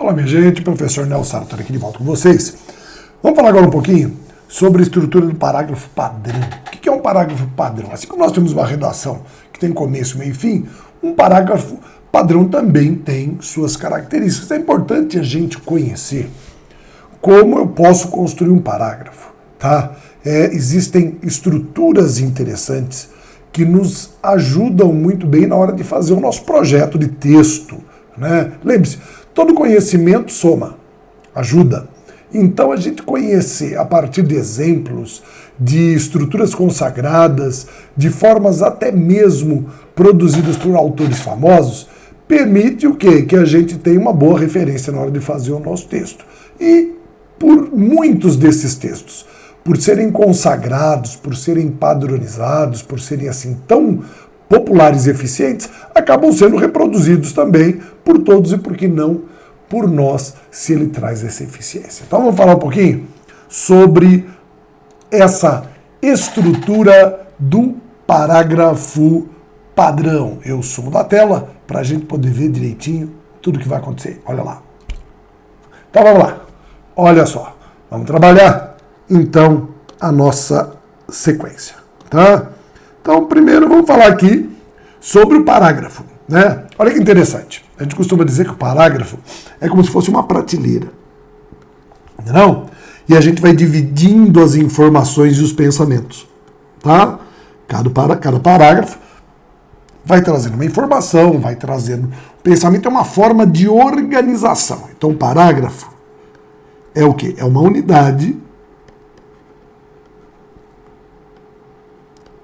Fala, minha gente, professor Nelson Sartori aqui de volta com vocês. Vamos falar agora um pouquinho sobre a estrutura do parágrafo padrão. O que é um parágrafo padrão? Assim como nós temos uma redação que tem começo, meio e fim, um parágrafo padrão também tem suas características. É importante a gente conhecer como eu posso construir um parágrafo, tá? Existem estruturas interessantes que nos ajudam muito bem na hora de fazer o nosso projeto de texto, né? Lembre-se, todo conhecimento soma, ajuda. Então a gente conhecer a partir de exemplos, de estruturas consagradas, de formas até mesmo produzidas por autores famosos, permite o quê? Que a gente tenha uma boa referência na hora de fazer o nosso texto. E por muitos desses textos, por serem consagrados, por serem padronizados, por serem assim tão populares e eficientes, acabam sendo reproduzidos também por todos e, por que não, por nós, se ele traz essa eficiência. Então vamos falar um pouquinho sobre essa estrutura do parágrafo padrão. Eu sumo da tela para a gente poder ver direitinho tudo que vai acontecer. Olha lá. Então vamos lá. Olha só. Vamos trabalhar, então, a nossa sequência. Tá? Então, primeiro vamos falar aqui sobre o parágrafo, né? Olha que interessante. A gente costuma dizer que o parágrafo é como se fosse uma prateleira. Não? E a gente vai dividindo as informações e os pensamentos. Tá? Cada parágrafo vai trazendo uma informação, vai trazendo... O pensamento é uma forma de organização. Então, o parágrafo é o quê? É uma unidade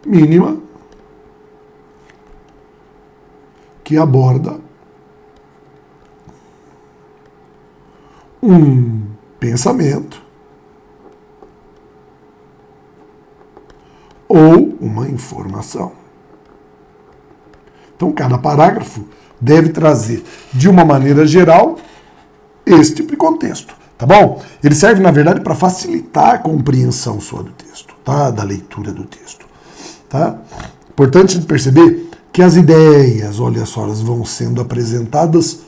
mínima que aborda um pensamento ou uma informação. Então, cada parágrafo deve trazer, de uma maneira geral, esse tipo de contexto, tá bom? Ele serve, na verdade, para facilitar a compreensão sua do texto, tá? Da leitura do texto, tá? Importante perceber que as ideias, olha só, elas vão sendo apresentadas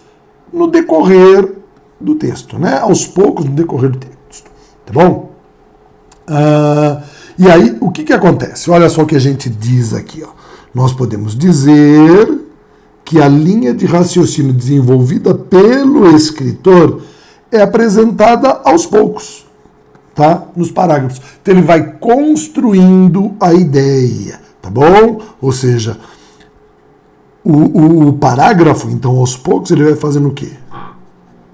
no decorrer do texto, né? Aos poucos, no decorrer do texto, tá bom? E aí, o que acontece? Olha só o que a gente diz aqui, ó. Nós podemos dizer que a linha de raciocínio desenvolvida pelo escritor é apresentada aos poucos, tá? Nos parágrafos. Então ele vai construindo a ideia, tá bom? Ou seja, o parágrafo, então, aos poucos, ele vai fazendo o quê?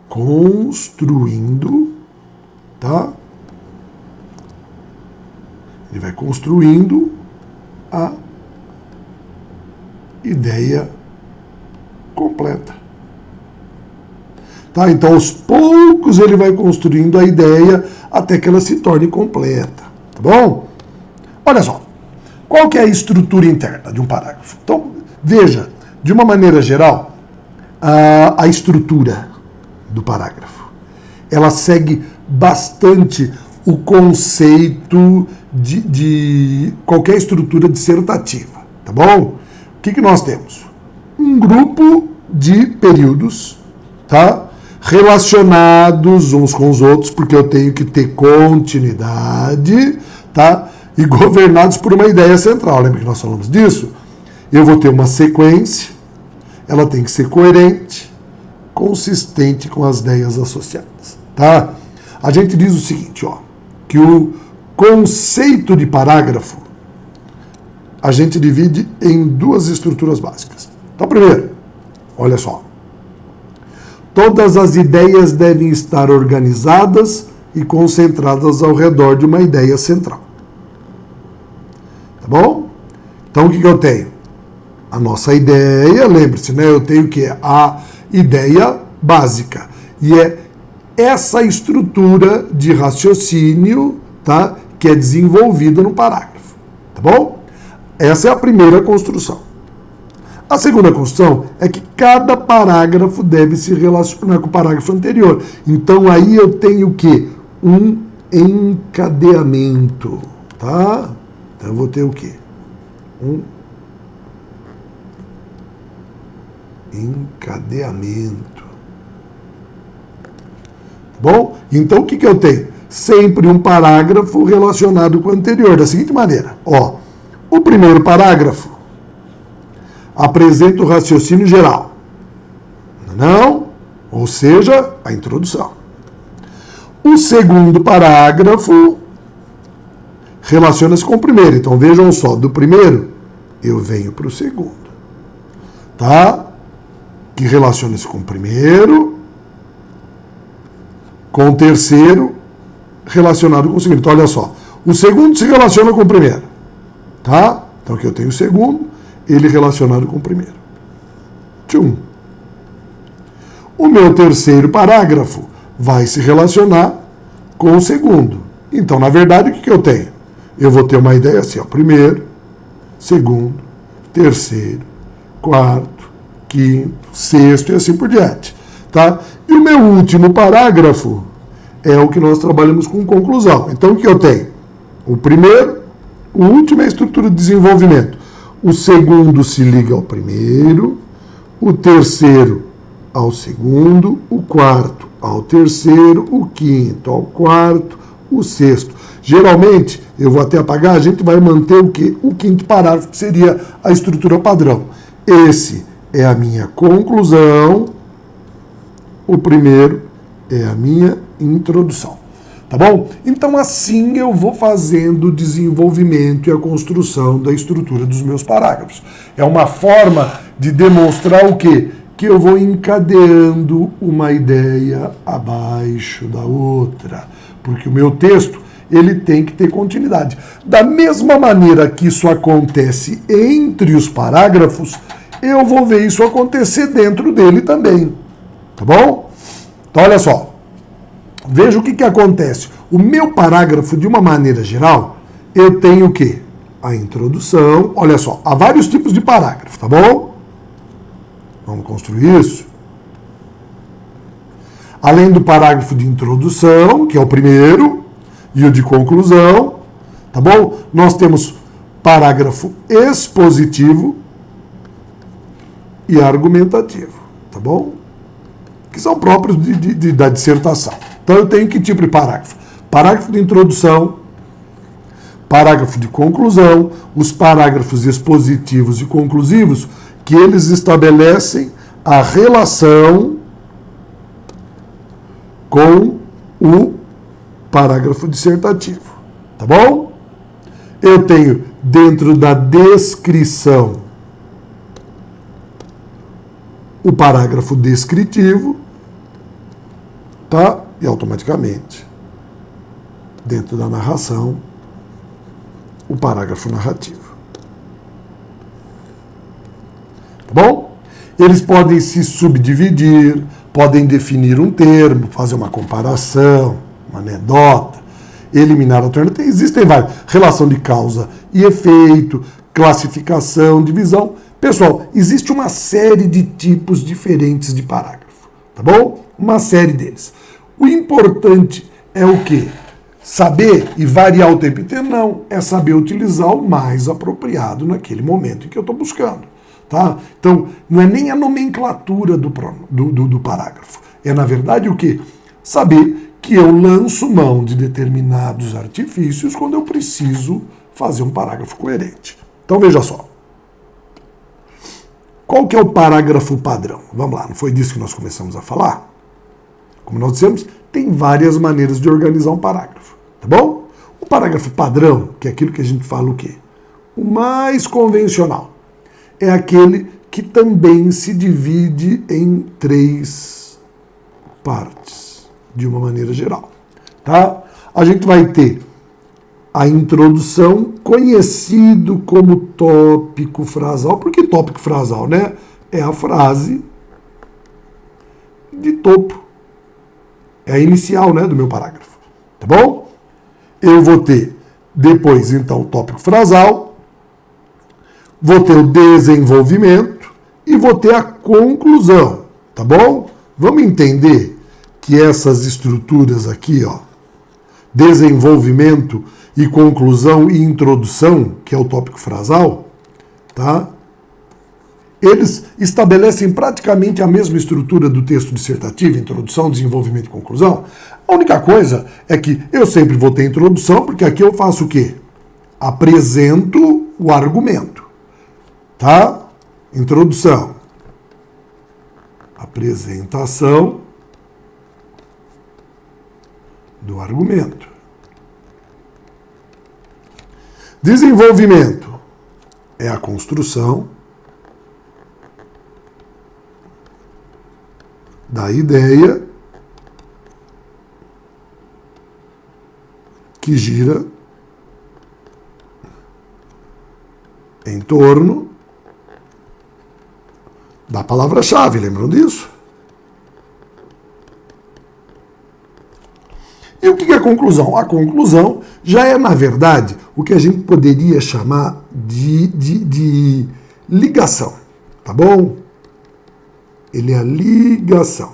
Construindo, tá? Ele vai construindo a ideia completa. Tá? Então, aos poucos, ele vai construindo a ideia até que ela se torne completa. Tá bom? Olha só. Qual que é a estrutura interna de um parágrafo? Então, veja, de uma maneira geral, a estrutura do parágrafo, ela segue bastante o conceito de qualquer estrutura dissertativa, tá bom? O que nós temos? Um grupo de períodos, tá? Relacionados uns com os outros, porque eu tenho que ter continuidade, tá? E governados por uma ideia central. Lembra que nós falamos disso? Eu vou ter uma sequência, ela tem que ser coerente, consistente com as ideias associadas, tá? A gente diz o seguinte, ó, que o conceito de parágrafo a gente divide em duas estruturas básicas. Então, primeiro, olha só. Todas as ideias devem estar organizadas e concentradas ao redor de uma ideia central. Tá bom? Então, o que eu tenho? A nossa ideia, lembre-se, né? Eu tenho o quê? A ideia básica. E é essa estrutura de raciocínio, tá? Que é desenvolvida no parágrafo. Tá bom? Essa é a primeira construção. A segunda construção é que cada parágrafo deve se relacionar com o parágrafo anterior. Então, aí eu tenho o quê? Um encadeamento, tá? Então, eu vou ter o quê? Um encadeamento. bom? Então, o que eu tenho? Sempre um parágrafo relacionado com o anterior, da seguinte maneira. Ó, o primeiro parágrafo apresenta o raciocínio geral. Não? Ou seja, a introdução. O segundo parágrafo relaciona-se com o primeiro. Então, vejam só, do primeiro, eu venho para o segundo. Tá? Que relaciona-se com o primeiro, com o terceiro, relacionado com o segundo. Então, olha só. O segundo se relaciona com o primeiro. Tá? Então, aqui eu tenho o segundo, ele relacionado com o primeiro. Tchum. O meu terceiro parágrafo vai se relacionar com o segundo. Então, na verdade, o que eu tenho? Eu vou ter uma ideia assim, ó. Primeiro, segundo, terceiro, quarto, quinto, sexto e assim por diante. Tá? E o meu último parágrafo é o que nós trabalhamos com conclusão. Então, o que eu tenho? O primeiro, o último é a estrutura de desenvolvimento. O segundo se liga ao primeiro, o terceiro ao segundo, o quarto ao terceiro, o quinto ao quarto, o sexto. Geralmente, eu vou até apagar, a gente vai manter o quê? O quinto parágrafo, que seria a estrutura padrão. Esse é a minha conclusão, o primeiro é a minha introdução. Tá bom? Então, assim eu vou fazendo o desenvolvimento e a construção da estrutura dos meus parágrafos. É uma forma de demonstrar o quê? Que eu vou encadeando uma ideia abaixo da outra. Porque o meu texto, ele tem que ter continuidade. Da mesma maneira que isso acontece entre os parágrafos, eu vou ver isso acontecer dentro dele também. Tá bom? Então, olha só. Veja o que acontece. O meu parágrafo, de uma maneira geral, eu tenho o quê? A introdução. Olha só, há vários tipos de parágrafo, tá bom? Vamos construir isso. Além do parágrafo de introdução, que é o primeiro, e o de conclusão, tá bom? Nós temos parágrafo expositivo e argumentativo, tá bom? Que são próprios da dissertação. Então, eu tenho que tipo de parágrafo? Parágrafo de introdução, parágrafo de conclusão, os parágrafos expositivos e conclusivos, que eles estabelecem a relação com o parágrafo dissertativo. Tá bom? Eu tenho, dentro da descrição, o parágrafo descritivo, tá? E automaticamente, dentro da narração, o parágrafo narrativo. Tá bom? Eles podem se subdividir, podem definir um termo, fazer uma comparação, uma anedota, eliminar alternativas. Existem várias. Relação de causa e efeito, classificação, divisão. Pessoal, existe uma série de tipos diferentes de parágrafo. Tá bom? Uma série deles. O importante é o quê? Saber e variar o tempo inteiro? Não, é saber utilizar o mais apropriado naquele momento em que eu estou buscando. Tá? Então, não é nem a nomenclatura do parágrafo. É, na verdade, o quê? Saber que eu lanço mão de determinados artifícios quando eu preciso fazer um parágrafo coerente. Então, veja só. Qual que é o parágrafo padrão? Vamos lá, não foi disso que nós começamos a falar? Como nós dissemos, tem várias maneiras de organizar um parágrafo, tá bom? O parágrafo padrão, que é aquilo que a gente fala o quê? O mais convencional, é aquele que também se divide em 3 partes, de uma maneira geral, tá? A gente vai ter a introdução, conhecido como tópico frasal. Por que tópico frasal, né? É a frase de topo. É a inicial, né, do meu parágrafo. Tá bom? Eu vou ter depois, então, o tópico frasal, vou ter o desenvolvimento e vou ter a conclusão. Tá bom? Vamos entender que essas estruturas aqui, ó, desenvolvimento e conclusão e introdução, que é o tópico frasal, tá? eles estabelecem praticamente a mesma estrutura do texto dissertativo, introdução, desenvolvimento e conclusão. A única coisa é que eu sempre vou ter introdução, porque aqui eu faço o quê? Apresento o argumento. Tá? Introdução. Apresentação do argumento. Desenvolvimento é a construção da ideia que gira em torno da palavra-chave, lembram disso? E o que é a conclusão? A conclusão já é, na verdade, o que a gente poderia chamar de ligação, tá bom? Ele é a ligação.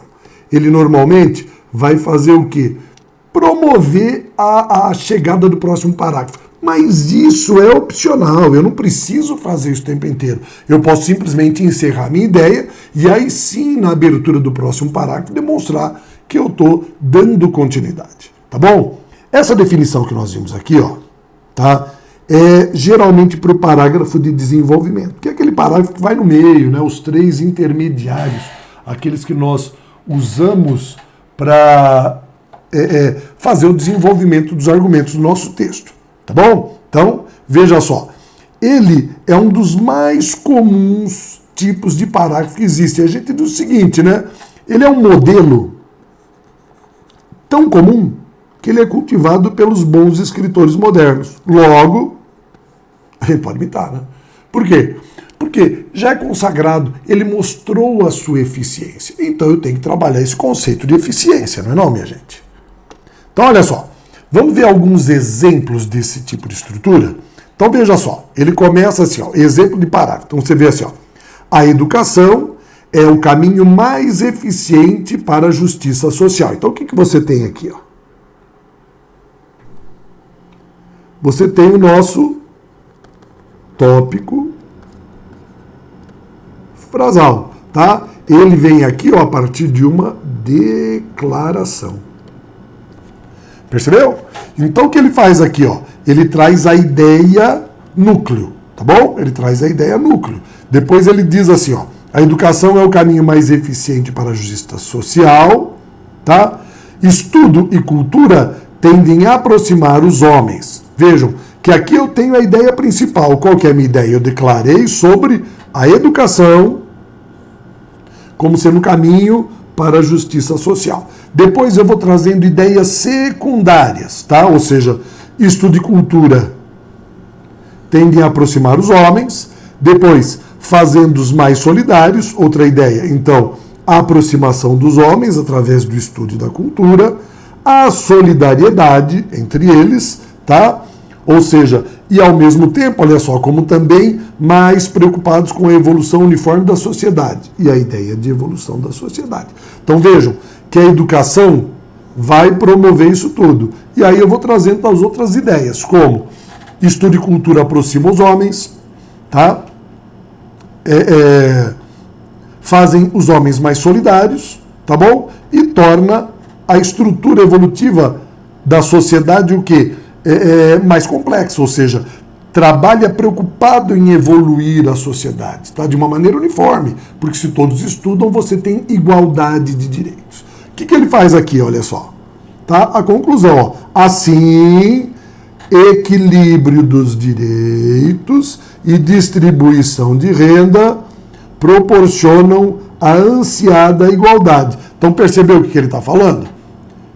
Ele normalmente vai fazer o quê? Promover a chegada do próximo parágrafo. Mas isso é opcional, eu não preciso fazer isso o tempo inteiro. Eu posso simplesmente encerrar minha ideia e aí sim, na abertura do próximo parágrafo, demonstrar que eu estou dando continuidade. Tá bom? Essa definição que nós vimos aqui, ó, tá? É geralmente para o parágrafo de desenvolvimento, que é aquele parágrafo que vai no meio, né? Os três intermediários, aqueles que nós usamos para fazer o desenvolvimento dos argumentos do nosso texto. Tá bom? Então, veja só. Ele é um dos mais comuns tipos de parágrafo que existe. A gente diz o seguinte, né? Ele é um modelo tão comum que ele é cultivado pelos bons escritores modernos. Logo, a gente pode imitar, né? Por quê? Porque já é consagrado, ele mostrou a sua eficiência. Então eu tenho que trabalhar esse conceito de eficiência, não é não, minha gente? Então, olha só. Vamos ver alguns exemplos desse tipo de estrutura? Então, veja só. Ele começa assim, ó, exemplo de parágrafo. Então, você vê assim, ó. A educação é o caminho mais eficiente para a justiça social. Então, o que você tem aqui, ó? Você tem o nosso tópico frasal, tá? Ele vem aqui, ó, a partir de uma declaração. Percebeu? Então o que ele faz aqui, ó? Ele traz a ideia núcleo, tá bom? Ele traz a ideia núcleo. Depois ele diz assim, ó: a educação é o caminho mais eficiente para a justiça social, tá? Estudo e cultura tendem a aproximar os homens. Vejam que aqui eu tenho a ideia principal. Qual que é a minha ideia? Eu declarei sobre a educação como sendo um caminho para a justiça social. Depois eu vou trazendo ideias secundárias, tá? Ou seja, estudo e cultura tendem a aproximar os homens. Depois, fazendo-os mais solidários, outra ideia. Então, a aproximação dos homens através do estudo e da cultura, a solidariedade entre eles, tá? Ou seja, e ao mesmo tempo, olha só, como também mais preocupados com a evolução uniforme da sociedade e a ideia de evolução da sociedade. Então vejam que a educação vai promover isso tudo. E aí eu vou trazendo as outras ideias, como estudo e cultura aproxima os homens, tá? Fazem os homens mais solidários, tá bom? E torna a estrutura evolutiva da sociedade o quê? Mais complexa, ou seja, trabalha preocupado em evoluir a sociedade, tá? De uma maneira uniforme, porque se todos estudam, você tem igualdade de direitos. O que ele faz aqui, olha só, tá? A conclusão, ó. Assim, equilíbrio dos direitos e distribuição de renda proporcionam a ansiada igualdade. Então percebeu o que ele está falando?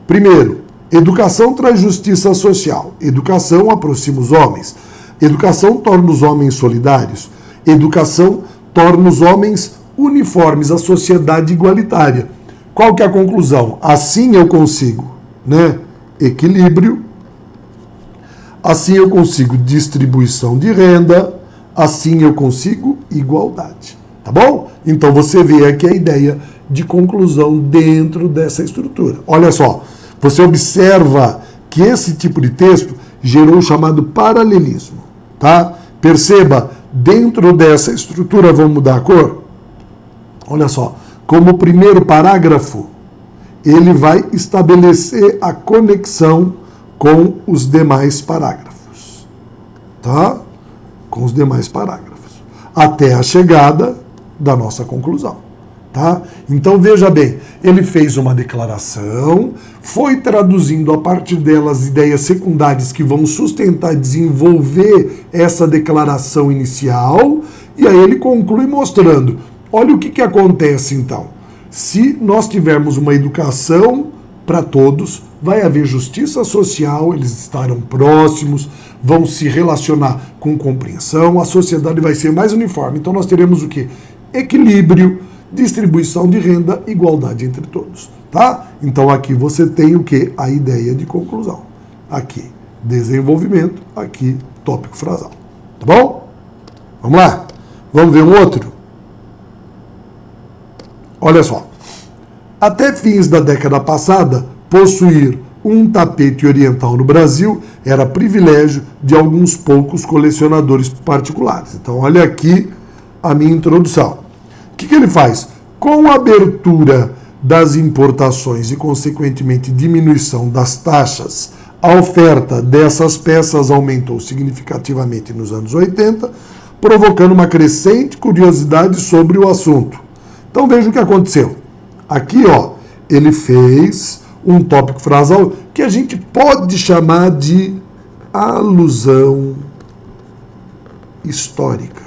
Primeiro, educação traz justiça social. Educação aproxima os homens. Educação torna os homens solidários. Educação torna os homens uniformes, a sociedade igualitária. Qual que é a conclusão? Assim eu consigo, né, equilíbrio, assim eu consigo distribuição de renda, assim eu consigo igualdade. Tá bom? Então você vê aqui a ideia de conclusão dentro dessa estrutura. Olha só, você observa que esse tipo de texto gerou o chamado paralelismo, tá? Perceba, dentro dessa estrutura, vamos mudar a cor? Olha só, como primeiro parágrafo, ele vai estabelecer a conexão com os demais parágrafos, tá? Com os demais parágrafos, até a chegada da nossa conclusão, tá? Então veja bem, ele fez uma declaração, foi traduzindo a partir dela as ideias secundárias que vão sustentar e desenvolver essa declaração inicial, e aí ele conclui mostrando, olha o que acontece então. Se nós tivermos uma educação para todos, vai haver justiça social, eles estarão próximos, vão se relacionar com compreensão, a sociedade vai ser mais uniforme. Então nós teremos o quê? Equilíbrio, distribuição de renda, igualdade entre todos, tá? Então aqui você tem o quê? A ideia de conclusão. Aqui, desenvolvimento, aqui, tópico frasal. Tá bom? Vamos lá? Vamos ver um outro? Olha só, até fins da década passada, possuir um tapete oriental no Brasil era privilégio de alguns poucos colecionadores particulares. Então, olha aqui a minha introdução. O que ele faz? Com a abertura das importações e, consequentemente, diminuição das taxas, a oferta dessas peças aumentou significativamente nos anos 80, provocando uma crescente curiosidade sobre o assunto. Então veja o que aconteceu. Aqui, ó, ele fez um tópico frasal que a gente pode chamar de alusão histórica.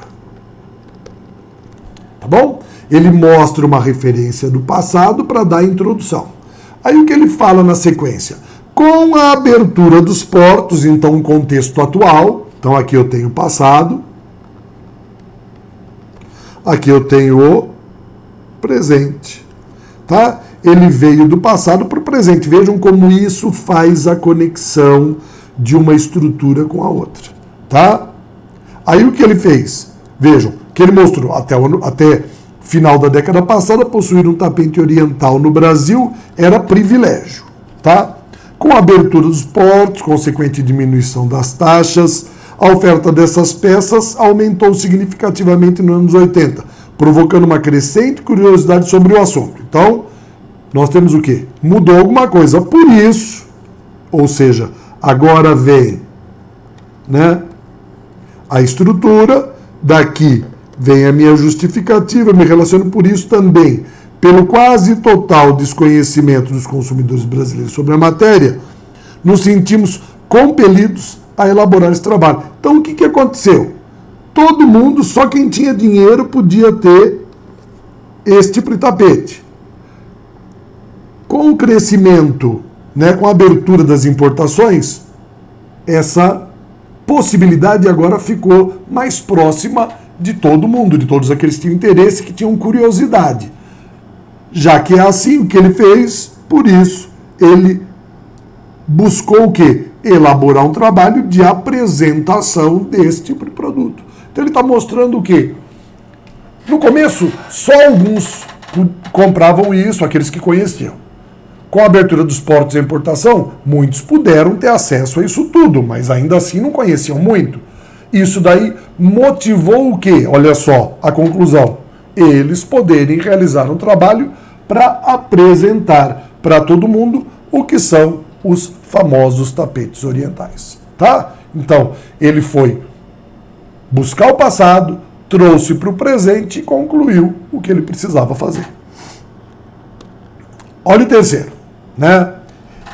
Tá bom? Ele mostra uma referência do passado para dar a introdução. Aí o que ele fala na sequência? Com a abertura dos portos, então um contexto atual. Então aqui eu tenho o passado. Aqui eu tenho o presente, tá? Ele veio do passado para o presente. Vejam como isso faz a conexão de uma estrutura com a outra, tá? Aí o que ele fez? Vejam, que ele mostrou até final da década passada, possuir um tapete oriental no Brasil era privilégio, tá? Com a abertura dos portos, consequente diminuição das taxas, a oferta dessas peças aumentou significativamente nos anos 80, provocando uma crescente curiosidade sobre o assunto. Então, nós temos o quê? Mudou alguma coisa. Por isso, ou seja, agora vem, né, a estrutura, daqui vem a minha justificativa, me relaciono por isso também, pelo quase total desconhecimento dos consumidores brasileiros sobre a matéria, nos sentimos compelidos a elaborar esse trabalho. Então, o que aconteceu? Todo mundo, só quem tinha dinheiro podia ter esse tipo de tapete. Com o crescimento, né, com a abertura das importações, essa possibilidade agora ficou mais próxima de todo mundo, de todos aqueles que tinham interesse, que tinham curiosidade. Já que é assim o que ele fez, por isso ele buscou o quê? Elaborar um trabalho de apresentação desse tipo de produto. Então ele está mostrando o quê? No começo, só alguns compravam isso, aqueles que conheciam. Com a abertura dos portos e a importação, muitos puderam ter acesso a isso tudo, mas ainda assim não conheciam muito. Isso daí motivou o quê? Olha só a conclusão. Eles poderem realizar um trabalho para apresentar para todo mundo o que são os famosos tapetes orientais, tá? Então, ele foi buscar o passado, trouxe para o presente e concluiu o que ele precisava fazer. Olha o terceiro, né?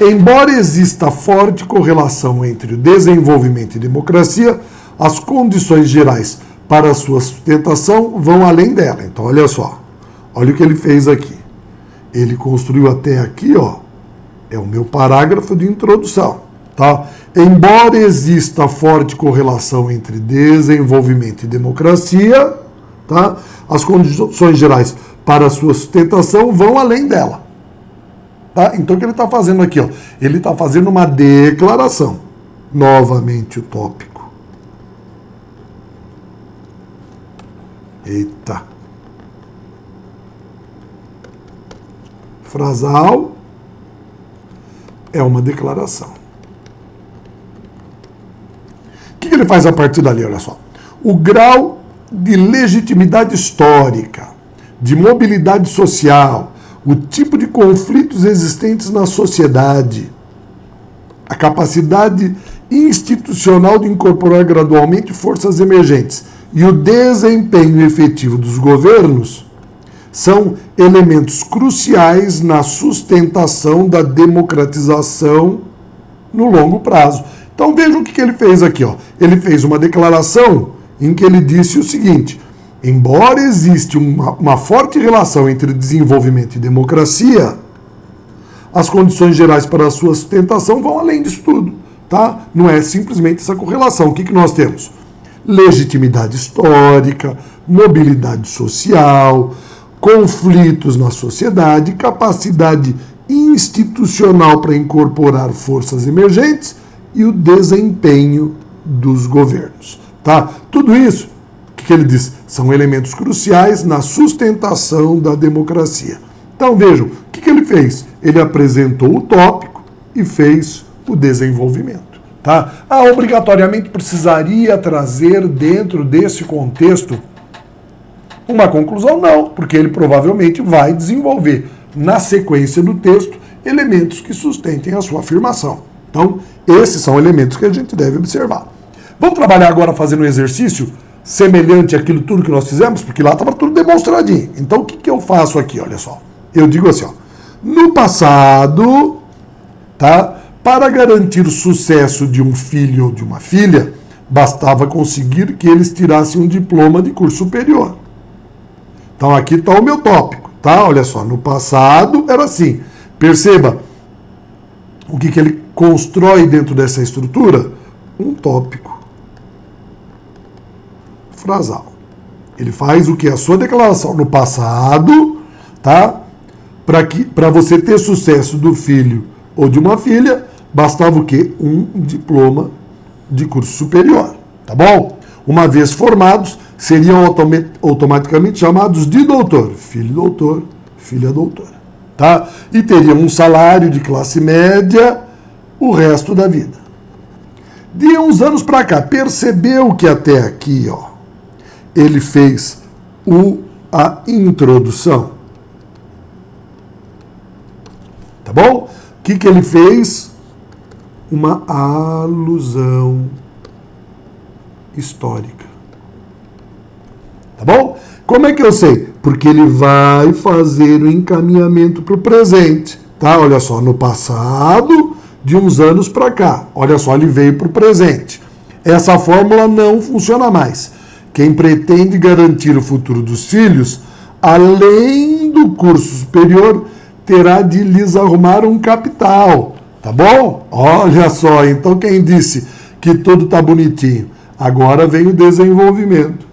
Embora exista forte correlação entre o desenvolvimento e democracia, as condições gerais para a sua sustentação vão além dela. Então, olha só. Olha o que ele fez aqui. Ele construiu até aqui, ó. É o meu parágrafo de introdução, tá? Embora exista forte correlação entre desenvolvimento e democracia, tá? As condições gerais para a sua sustentação vão além dela. Tá? Então, o que ele está fazendo aqui? Ó? Ele está fazendo uma declaração. Novamente o tópico. Eita. Frasal é uma declaração. O que ele faz a partir dali? Olha só. O grau de legitimidade histórica de mobilidade social, o tipo de conflitos existentes na sociedade, a capacidade institucional de incorporar gradualmente forças emergentes e o desempenho efetivo dos governos são elementos cruciais na sustentação da democratização no longo prazo. Então veja o que ele fez aqui. Ele fez uma declaração em que ele disse o seguinte: embora exista uma forte relação entre desenvolvimento e democracia, as condições gerais para a sua sustentação vão além disso tudo. Tá? Não é simplesmente essa correlação. O que nós temos? Legitimidade histórica, mobilidade social, conflitos na sociedade, capacidade institucional para incorporar forças emergentes e o desempenho dos governos. Tá? Tudo isso, o que ele diz? São elementos cruciais na sustentação da democracia. Então vejam, o que ele fez? Ele apresentou o tópico e fez o desenvolvimento. Tá? Obrigatoriamente precisaria trazer dentro desse contexto uma conclusão? Não, porque ele provavelmente vai desenvolver na sequência do texto elementos que sustentem a sua afirmação. Então, esses são elementos que a gente deve observar. Vamos trabalhar agora fazendo um exercício semelhante àquilo tudo que nós fizemos, porque lá estava tudo demonstradinho. Então, o que eu faço aqui? Olha só. Eu digo assim, no passado, tá? Para garantir o sucesso de um filho ou de uma filha, bastava conseguir que eles tirassem um diploma de curso superior. Então aqui está o meu tópico, tá? Olha só, no passado era assim. Perceba o que ele constrói dentro dessa estrutura? Um tópico frasal. Ele faz o que? A sua declaração no passado, tá? Para você ter sucesso do filho ou de uma filha, bastava o quê? Um diploma de curso superior, tá bom? Uma vez formados, seriam automaticamente chamados de doutor, filho doutor, filha doutora, tá? E teriam um salário de classe média o resto da vida. De uns anos para cá, percebeu que até aqui, ele fez a introdução. Tá bom? O que ele fez? Uma alusão histórica. Tá bom? Como é que eu sei? Porque ele vai fazer o encaminhamento para o presente. Tá? Olha só, no passado, de uns anos para cá. Olha só, ele veio para o presente. Essa fórmula não funciona mais. Quem pretende garantir o futuro dos filhos, além do curso superior, terá de lhes arrumar um capital. Tá bom? Olha só, então quem disse que tudo tá bonitinho? Agora vem o desenvolvimento.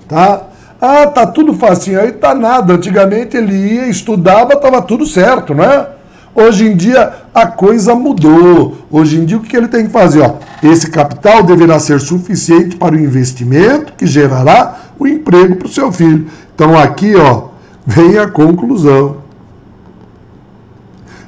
Tá? Tá tudo facinho. Aí tá nada. Antigamente ele ia, estudava, tava tudo certo, né? Hoje em dia a coisa mudou. Hoje em dia o que ele tem que fazer? Esse capital deverá ser suficiente para o investimento que gerará o emprego para o seu filho. Então aqui, vem a conclusão.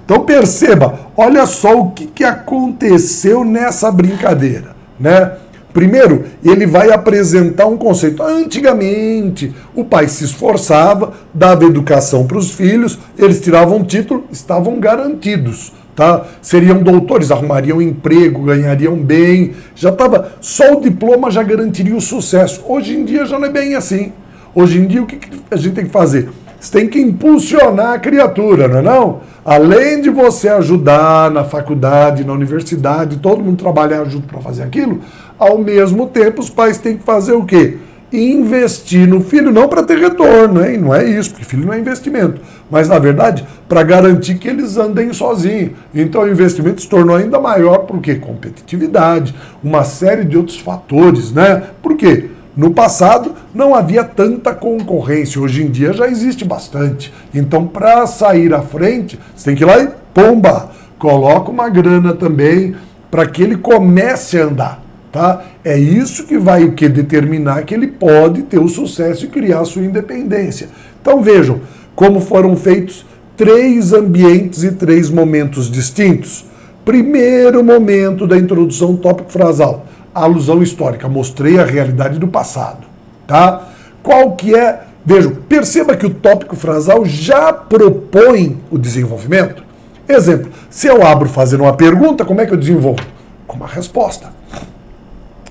Então perceba, olha só o que aconteceu nessa brincadeira, né? Primeiro, ele vai apresentar um conceito. Antigamente, o pai se esforçava, dava educação para os filhos, eles tiravam título, estavam garantidos, tá? Seriam doutores, arrumariam emprego, ganhariam bem, já estava, só o diploma já garantiria o sucesso. Hoje em dia já não é bem assim. Hoje em dia, o que a gente tem que fazer? Você tem que impulsionar a criatura, não é não? Além de você ajudar na faculdade, na universidade, todo mundo trabalhar junto para fazer aquilo, ao mesmo tempo os pais têm que fazer o quê? Investir no filho, não para ter retorno, hein? Não é isso, porque filho não é investimento, mas na verdade para garantir que eles andem sozinhos. Então o investimento se tornou ainda maior, por quê? Competitividade, uma série de outros fatores, né? Por quê? No passado não havia tanta concorrência, hoje em dia já existe bastante. Então, para sair à frente, você tem que ir lá e pomba, coloca uma grana também para que ele comece a andar. Tá? É isso que vai determinar que ele pode ter o sucesso e criar a sua independência. Então vejam como foram feitos 3 ambientes e 3 momentos distintos. Primeiro momento da introdução tópico frasal. Alusão histórica, mostrei a realidade do passado, tá? Qual que é Vejam, perceba que o tópico frasal já propõe o desenvolvimento. Exemplo, se eu abro fazendo uma pergunta, como é que eu desenvolvo? Com uma resposta.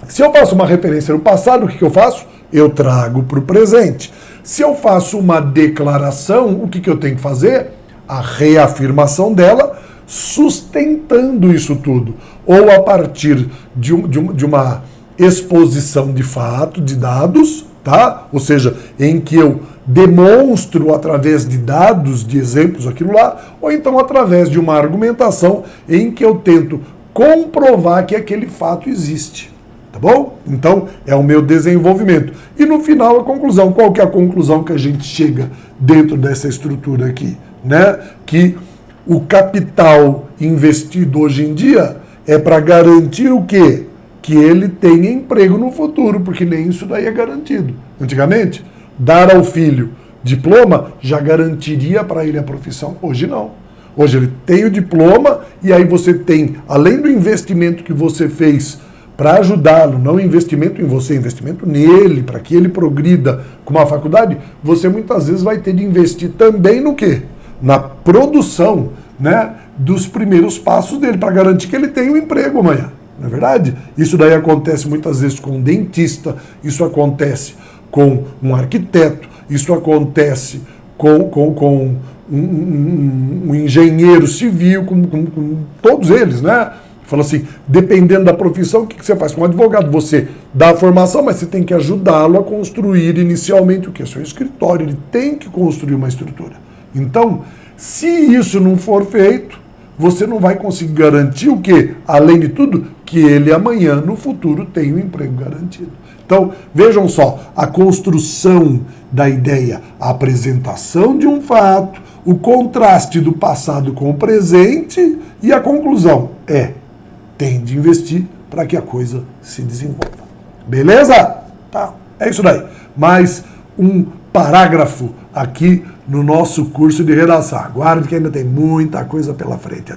Se eu faço uma referência no passado, o que eu faço? Eu trago para o presente. Se eu faço uma declaração, o que eu tenho que fazer? A reafirmação dela, sustentando isso tudo. Ou a partir de uma exposição de fato, de dados, tá? Ou seja, em que eu demonstro através de dados, de exemplos, aquilo lá, ou então através de uma argumentação em que eu tento comprovar que aquele fato existe. Tá bom? Então, é o meu desenvolvimento. E no final, a conclusão. Qual que é a conclusão que a gente chega dentro dessa estrutura aqui? Né? Que o capital investido hoje em dia é para garantir o quê? Que ele tenha emprego no futuro, porque nem isso daí é garantido. Antigamente, dar ao filho diploma já garantiria para ele a profissão. Hoje não. Hoje ele tem o diploma e aí você tem, além do investimento que você fez para ajudá-lo, não investimento em você, investimento nele, para que ele progrida com uma faculdade, você muitas vezes vai ter de investir também no quê? Na produção, né, dos primeiros passos dele, para garantir que ele tenha um emprego amanhã. Não é verdade? Isso daí acontece muitas vezes com um dentista, isso acontece com um arquiteto, isso acontece com um engenheiro civil, com todos eles, né? Fala assim, dependendo da profissão, o que você faz? Com um advogado, você dá a formação, mas você tem que ajudá-lo a construir inicialmente o que? Seu escritório, ele tem que construir uma estrutura. Então, se isso não for feito, você não vai conseguir garantir o quê? Além de tudo, que ele amanhã, no futuro, tenha um emprego garantido. Então, vejam só, a construção da ideia, a apresentação de um fato, o contraste do passado com o presente e a conclusão tem de investir para que a coisa se desenvolva. Beleza? Tá, é isso daí. Mais um parágrafo aqui no nosso curso de redação. Aguarde que ainda tem muita coisa pela frente.